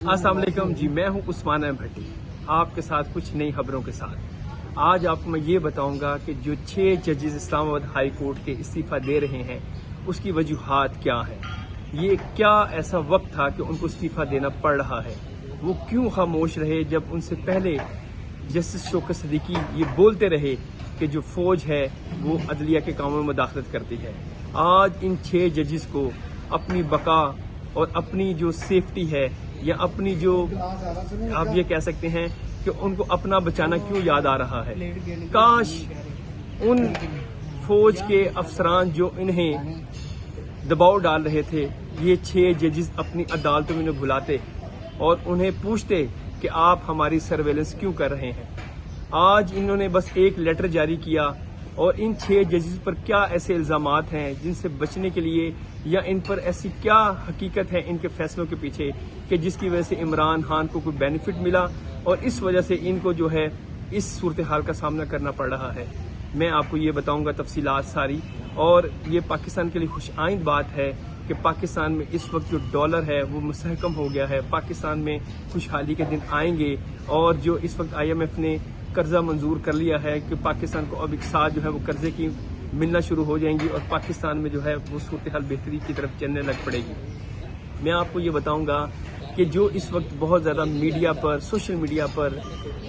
अस्सलाम वालेकुम जी, मैं हूं उस्मान अहमद भट्टी आपके साथ कुछ नई खबरों के साथ। आज आपको मैं ये बताऊंगा कि जो 6 जजेस इस्लामाबाद हाई कोर्ट के इस्तीफा दे रहे हैं उसकी वजूहात क्या है। ये क्या ऐसा वक्त था कि उनको इस्तीफा देना पड़ रहा है। वो क्यों खामोश रहे जब उनसे पहले जस्टिस शौकत सिद्दीकी ये बोलते रहे कि जो फौज है वो अदलिया के कामों में मुदाखलत करती है। आज इन 6 जजेस को अपनी बका और अपनी जो सेफ्टी है या अपनी जो आप ये कह सकते हैं कि उनको अपना बचाना क्यों याद आ रहा है। काश उन फौज के अफसरान जो इन्हें दबाव डाल रहे थे, ये 6 जजेस अपनी अदालतों में इन्हें बुलाते और उन्हें पूछते कि आप हमारी सर्वेलेंस क्यों कर रहे हैं। आज इन्होंने बस एक लेटर जारी किया और इन 6 जजेस पर क्या ऐसे इल्जामात हैं जिनसे बचने के लिए या इन पर ऐसी क्या हकीकत है इनके फैसलों के पीछे कि जिसकी वजह से इमरान खान को कोई बेनिफिट मिला और इस वजह से इनको जो है इस सूरत हाल का सामना करना पड़ रहा है। मैं आपको ये बताऊंगा तफसीलात सारी। और ये पाकिस्तान के लिए खुश आइंद बात है कि पाकिस्तान में इस वक्त जो डॉलर है वो मुस्तहकम हो गया है। पाकिस्तान में खुशहाली के दिन आएंगे और जो इस वक्त IMF ने कर्जा मंजूर कर लिया है कि पाकिस्तान को अब एक साथ जो है वो कर्जे की मिलना शुरू हो जाएंगी और पाकिस्तान में जो है वो सूरत हाल बेहतरी की तरफ चलने लग पड़ेगी। मैं आपको ये बताऊंगा कि जो इस वक्त बहुत ज़्यादा मीडिया पर, सोशल मीडिया पर,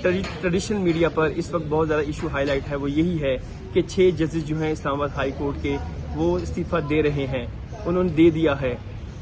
ट्रेडिशनल मीडिया पर इस वक्त बहुत ज़्यादा इशू हाईलाइट है वो यही है कि 6 जजेस जो हैं इस्लामाबाद हाई कोर्ट के वो इस्तीफा दे रहे हैं, उन्होंने दे दिया है।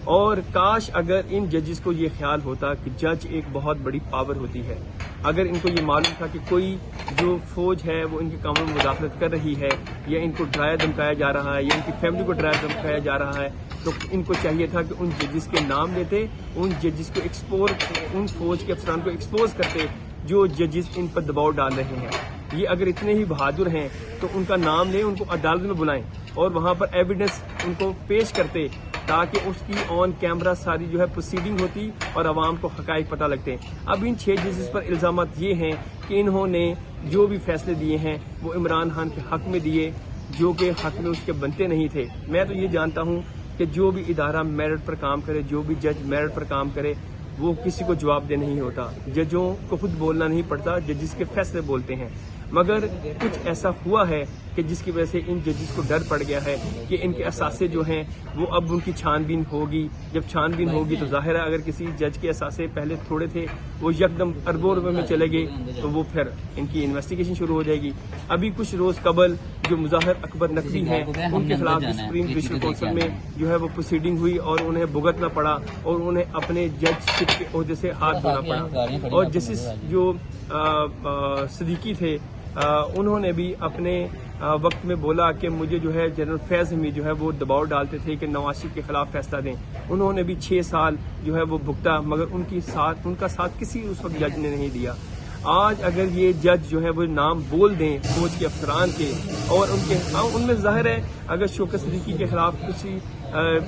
और काश अगर इन जजेस को ये ख्याल होता कि जज एक बहुत बड़ी पावर होती है, अगर इनको ये मालूम था कि कोई जो फौज है वो इनके कामों में मुदाखलत कर रही है या इनको डराया धमकाया जा रहा है या इनकी फैमिली को डराया धमकाया जा रहा है, तो इनको चाहिए था कि उन जजेस के नाम लेते, उन जजेस को एक्सपोज, उन फौज के अफसरान को एक्सपोज करते जो जजेस इन पर दबाव डाल रहे हैं। ये अगर इतने ही बहादुर हैं तो उनका नाम लें, उनको अदालत में बुलाएं और वहां पर एविडेंस उनको पेश करते ताकि उसकी ऑन कैमरा सारी जो है प्रोसीडिंग होती और आवाम को हकायक पता लगते। अब इन 6 जजेस पर इल्जामात ये हैं कि इन्होंने जो भी फैसले दिए हैं वो इमरान खान के हक में दिए जो कि हक में उसके बनते नहीं थे। मैं तो ये जानता हूँ कि जो भी इदारा मेरिट पर काम करे, जो भी जज मेरिट पर काम करे, वो किसी को जवाब दे नहीं होता। जजों को खुद बोलना नहीं पड़ता, जजेस के फैसले बोलते हैं। मगर कुछ ऐसा हुआ है कि जिसकी वजह से इन जजेस को डर पड़ गया है कि इनके असासे जो हैं वो अब उनकी छानबीन होगी। जब छानबीन होगी तो जाहिर है अगर किसी जज के असासे पहले थोड़े थे वो यकदम अरबों रुपए में चले गए तो वो फिर इनकी इन्वेस्टिगेशन शुरू हो जाएगी। अभी कुछ रोज कबल जो मुजाहिर अकबर नकवी हैं उनके खिलाफ सुप्रीम जुडिशल काउंसिल में जो है वो प्रोसीडिंग हुई और उन्हें भुगतना पड़ा और उन्हें अपने जजशिप के ओहदे से हाथ धोना पड़ा। और जस्टिस जो सिद्दीकी थे उन्होंने भी अपने वक्त में बोला कि मुझे जो है जनरल फैज हमीद जो है वो दबाव डालते थे कि नवाज शरीफ के खिलाफ फैसला दें। उन्होंने भी 6 साल जो है वो भुगता, मगर उनका साथ किसी उस वक्त जज ने नहीं दिया। आज अगर ये जज जो है वो नाम बोल दें फौज के अफसरान के और उनमें जाहिर है अगर शौकत सिद्दीकी के खिलाफ किसी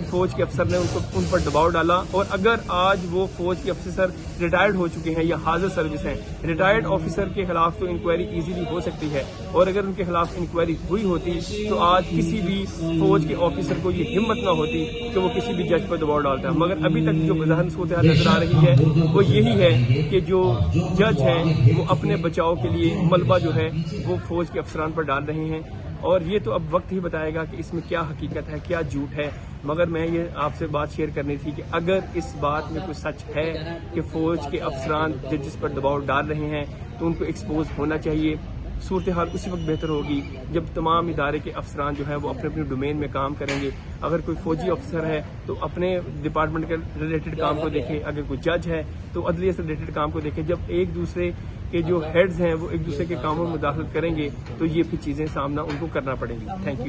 फौज के अफसर ने उन पर दबाव डाला और अगर आज वो फौज के अफसर रिटायर्ड हो चुके हैं या हाजिर सर्विस हैं, रिटायर्ड ऑफिसर के खिलाफ तो इंक्वायरी इजीली हो सकती है और अगर उनके खिलाफ इंक्वायरी हुई होती तो आज किसी भी फौज के ऑफिसर को ये हिम्मत ना होती कि वो किसी भी जज पर दबाव डालता है। मगर अभी तक जो वजह सूरत हाल नजर आ रही है वो यही है कि जो जज हैं वो अपने बचाव के लिए मलबा जो है वो फौज के अफसरान पर डाल रहे हैं और ये तो अब वक्त ही बताएगा कि इसमें क्या हकीकत है, क्या झूठ है। मगर मैं ये आपसे बात शेयर करनी थी कि अगर इस बात में कोई सच है कि फौज के अफसरान जजेस पर दबाव डाल रहे हैं तो उनको एक्सपोज होना चाहिए। सूरत हाल उसी वक्त बेहतर होगी जब तमाम इदारे के अफसरान जो है वो अपने अपने डोमेन में काम करेंगे। अगर कोई फौजी अफसर है तो अपने डिपार्टमेंट के रिलेटेड काम को देखे, अगर कोई जज है तो अदलिया से रिलेटेड काम को देखे। जब एक दूसरे के जो हेड्स हैं वो एक दूसरे के कामों में मुदाखलत करेंगे तो ये फिर चीज़ें सामना उनको करना पड़ेंगी। Thank you.